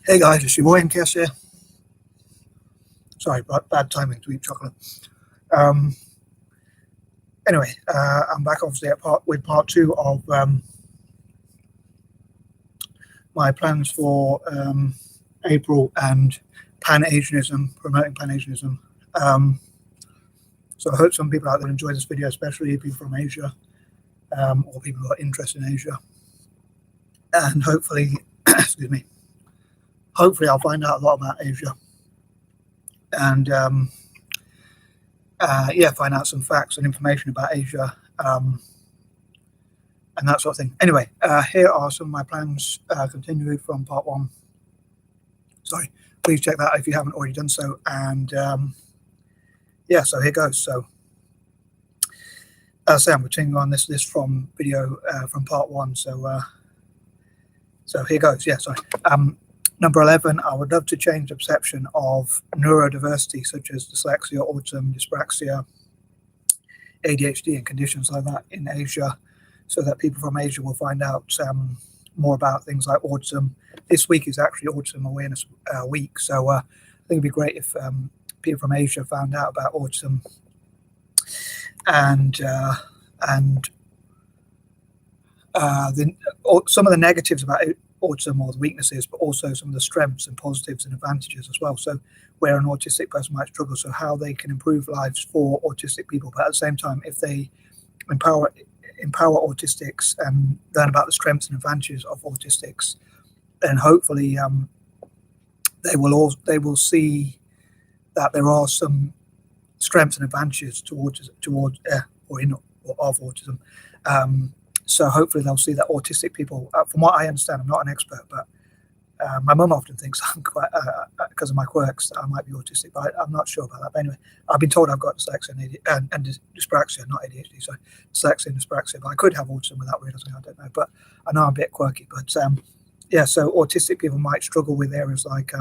Hey guys, it's your boy M.K.S here. Sorry, bad timing to eat chocolate. Anyway, I'm back obviously with part two of my plans for April and Pan-Asianism, promoting Pan-Asianism. So I hope some people out there enjoy this video, especially people from Asia or people who are interested in Asia. And hopefully, excuse me, hopefully I'll find out a lot about Asia and find out some facts and information about Asia and that sort of thing. Anyway, here are some of my plans continuing from part one. Sorry, please check that if you haven't already done so. And so here goes. So as I say, I'm continuing on this from video from part one. So here goes. Yeah, sorry. Number 11, I would love to change the perception of neurodiversity such as dyslexia, autism, dyspraxia, ADHD and conditions like that in Asia, so that people from Asia will find out more about things like autism. This week is actually Autism Awareness Week, so I think it'd be great if people from Asia found out about autism and some of the negatives about autism or the weaknesses, but also some of the strengths and positives and advantages as well. So where an autistic person might struggle, so how they can improve lives for autistic people, but at the same time, if they empower autistics and learn about the strengths and advantages of autistics, then hopefully they will see that there are some strengths and advantages of autism. So hopefully they'll see that autistic people, from what I understand, I'm not an expert, but my mum often thinks I'm quite, because of my quirks, that I might be autistic, but I'm not sure about that. But anyway, I've been told I've got dyslexia and dyspraxia, not ADHD, so dyslexia and dyspraxia, but I could have autism without realizing, I don't know, but I know I'm a bit quirky. But so autistic people might struggle with areas like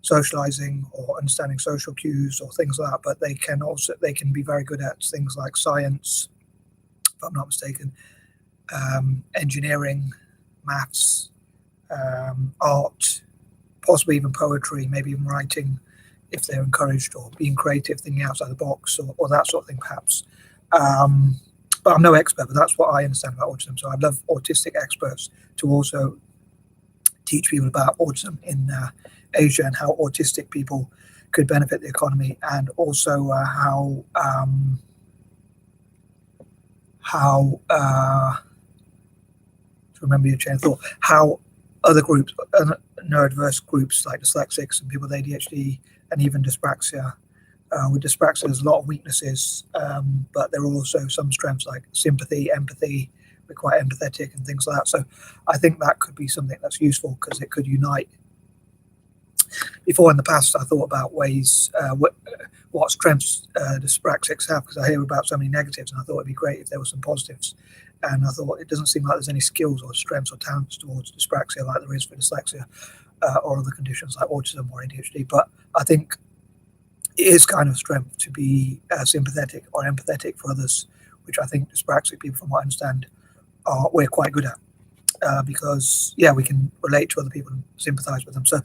socializing or understanding social cues or things like that, but they can be very good at things like science, if I'm not mistaken, engineering, maths, art, possibly even poetry, maybe even writing if they're encouraged, or being creative, thinking outside the box, or that sort of thing perhaps. But I'm no expert, but that's what I understand about autism. So I'd love autistic experts to also teach people about autism in Asia and how autistic people could benefit the economy, and also to remember your chain of thought, how other groups, neurodiverse groups like dyslexics and people with ADHD and even dyspraxia. With dyspraxia, there's a lot of weaknesses, but there are also some strengths like sympathy, empathy. We're quite empathetic and things like that. So I think that could be something that's useful because it could unite. Before in the past, I thought about ways, what strengths dyspraxics have, because I hear about so many negatives, and I thought it'd be great if there were some positives. And I thought it doesn't seem like there's any skills or strengths or talents towards dyspraxia like there is for dyslexia or other conditions like autism or ADHD. But I think it is kind of a strength to be sympathetic or empathetic for others, which I think dyspraxic people, from what I understand, we're quite good at because we can relate to other people and sympathize with them. So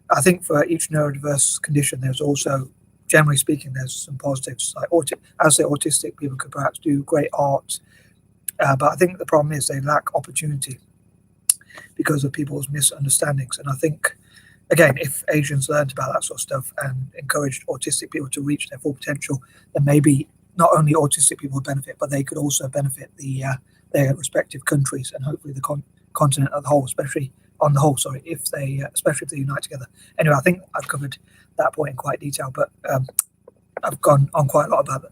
I think for each neurodiverse condition, there's also, generally speaking, there's some positives. Like autistic people could perhaps do great art, but I think the problem is they lack opportunity because of people's misunderstandings. And I think, again, if Asians learned about that sort of stuff and encouraged autistic people to reach their full potential, then maybe not only autistic people would benefit, but they could also benefit their respective countries and hopefully the continent as a whole, especially if they unite together. Anyway, I think I've covered that point in quite detail, but I've gone on quite a lot about it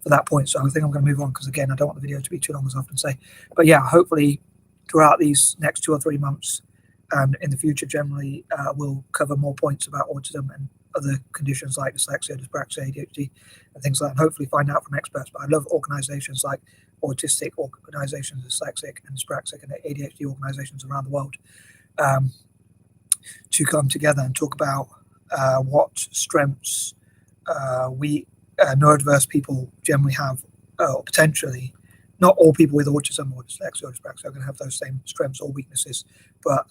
for that point, so I think I'm going to move on because, again, I don't want the video to be too long, as I often say. But yeah, hopefully throughout these next 2 or 3 months and in the future generally, we'll cover more points about autism and other conditions like dyslexia, dyspraxia, ADHD and things like that, and hopefully find out from experts. But I love organizations like autistic organizations, dyslexic and dyspraxic and ADHD organizations around the world to come together and talk about what strengths neurodiverse people generally have, potentially. Not all people with autism or dyslexia or dyspraxia are going to have those same strengths or weaknesses, but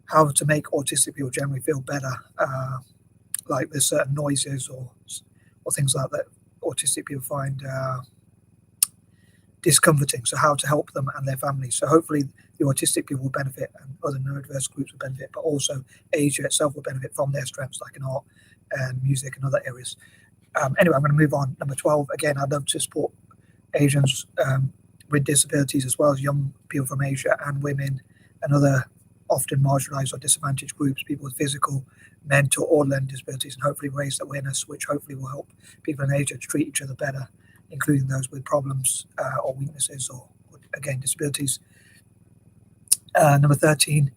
how to make autistic people generally feel better, like there's certain noises or things like that autistic people find discomforting. So how to help them and their families. So hopefully the autistic people will benefit and other neurodiverse groups will benefit, but also Asia itself will benefit from their strengths like in art and music and other areas. Anyway, I'm going to move on. Number 12, again, I'd love to support Asians with disabilities as well as young people from Asia and women and other often marginalized or disadvantaged groups, people with physical, mental or learning disabilities, and hopefully raise awareness, which hopefully will help people in Asia to treat each other better, including those with problems or weaknesses or again, disabilities. Number 13,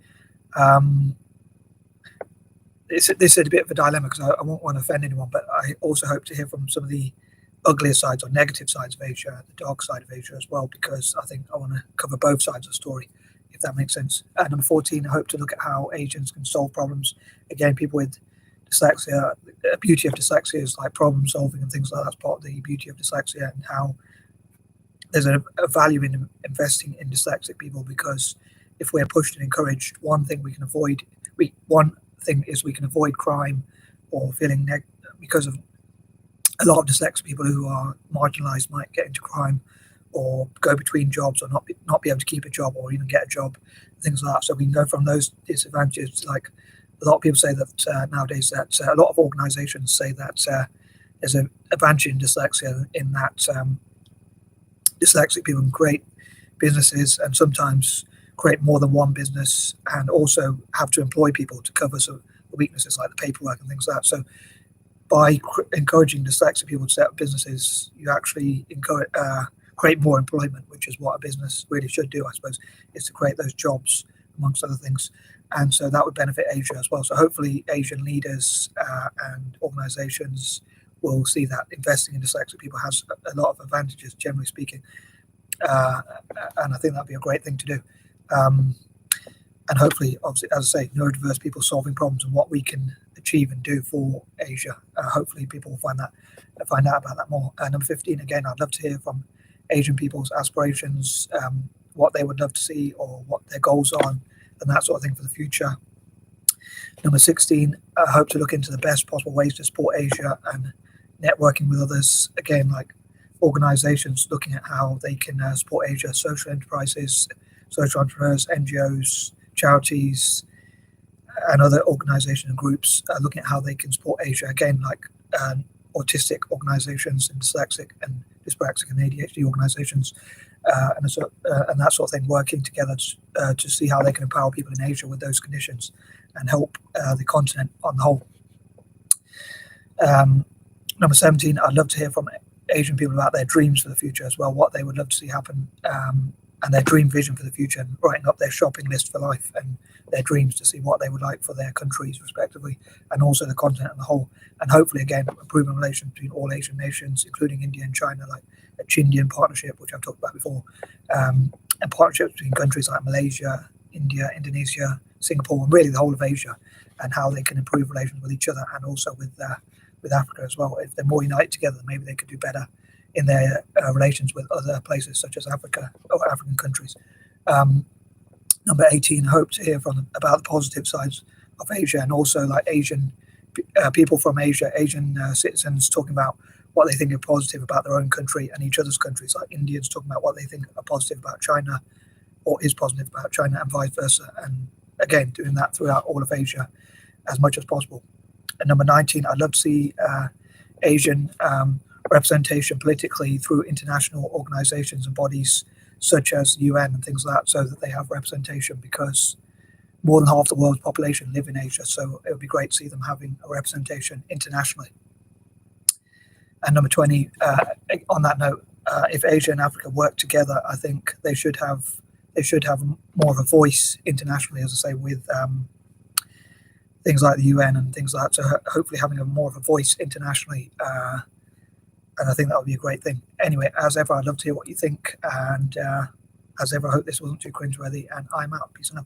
this is a bit of a dilemma because I won't want to offend anyone, but I also hope to hear from some of the uglier sides or negative sides of Asia, the dark side of Asia as well, because I think I want to cover both sides of the story, if that makes sense. Number 14, I hope to look at how Asians can solve problems. Again, people with dyslexia, the beauty of dyslexia is like problem solving and things like that. That's part of the beauty of dyslexia, and how there's a value in investing in dyslexic people, because if we're pushed and encouraged, one thing we can avoid crime or feeling because of a lot of dyslexic people who are marginalized might get into crime or go between jobs or not be able to keep a job or even get a job, things like that. So we can go from those disadvantages. Like a lot of people say that nowadays that a lot of organizations say that there's an advantage in dyslexia in that dyslexic people can create businesses and sometimes create more than one business, and also have to employ people to cover some the weaknesses like the paperwork and things like that. So by encouraging dyslexic people to set up businesses, you actually create more employment, which is what a business really should do, I suppose, is to create those jobs amongst other things. And so that would benefit Asia as well. So hopefully Asian leaders and organizations will see that investing in dyslexic people has a lot of advantages, generally speaking. And I think that'd be a great thing to do. And hopefully, obviously, as I say, neurodiverse people solving problems and what we can achieve and do for Asia. Hopefully people will find out about that more. Number 15, again, I'd love to hear from Asian people's aspirations, what they would love to see or what their goals are, and that sort of thing for the future. Number 16, I hope to look into the best possible ways to support Asia and networking with others, again, like organizations looking at how they can support Asia, social enterprises, social entrepreneurs, NGOs, charities, and other organizations and groups looking at how they can support Asia, again, like autistic organizations and dyslexic and dyspraxic and ADHD organizations, and that sort of thing, working together to see how they can empower people in Asia with those conditions and help the continent on the whole. Number 17, I'd love to hear from Asian people about their dreams for the future as well, what they would love to see happen, and their dream vision for the future, and writing up their shopping list for life and their dreams to see what they would like for their countries respectively, and also the continent on the whole. And hopefully, again, improving relations between all Asian nations, including India and China, like a Chindian partnership, which I've talked about before, and partnerships between countries like Malaysia, India, Indonesia, Singapore, and really the whole of Asia, and how they can improve relations with each other and also with Africa as well. If they're more united together, maybe they could do better in their relations with other places such as Africa or African countries. Number 18, hope to hear about the positive sides of Asia, and also like Asian people from Asia, Asian citizens talking about what they think are positive about their own country and each other's countries, like Indians talking about what they think are positive about China or is positive about China, and vice versa. And again, doing that throughout all of Asia as much as possible. And number 19, I'd love to see Asian representation politically through international organizations and bodies such as the UN and things like that, so that they have representation, because more than half the world's population live in Asia, so it would be great to see them having a representation internationally. And number 20, on that note, if Asia and Africa work together, I think they should have more of a voice internationally, as I say, with things like the UN and things like that. So hopefully having more of a voice internationally, and I think that would be a great thing. Anyway, as ever, I'd love to hear what you think, and as ever, I hope this wasn't too cringeworthy, and I'm out. Peace and love.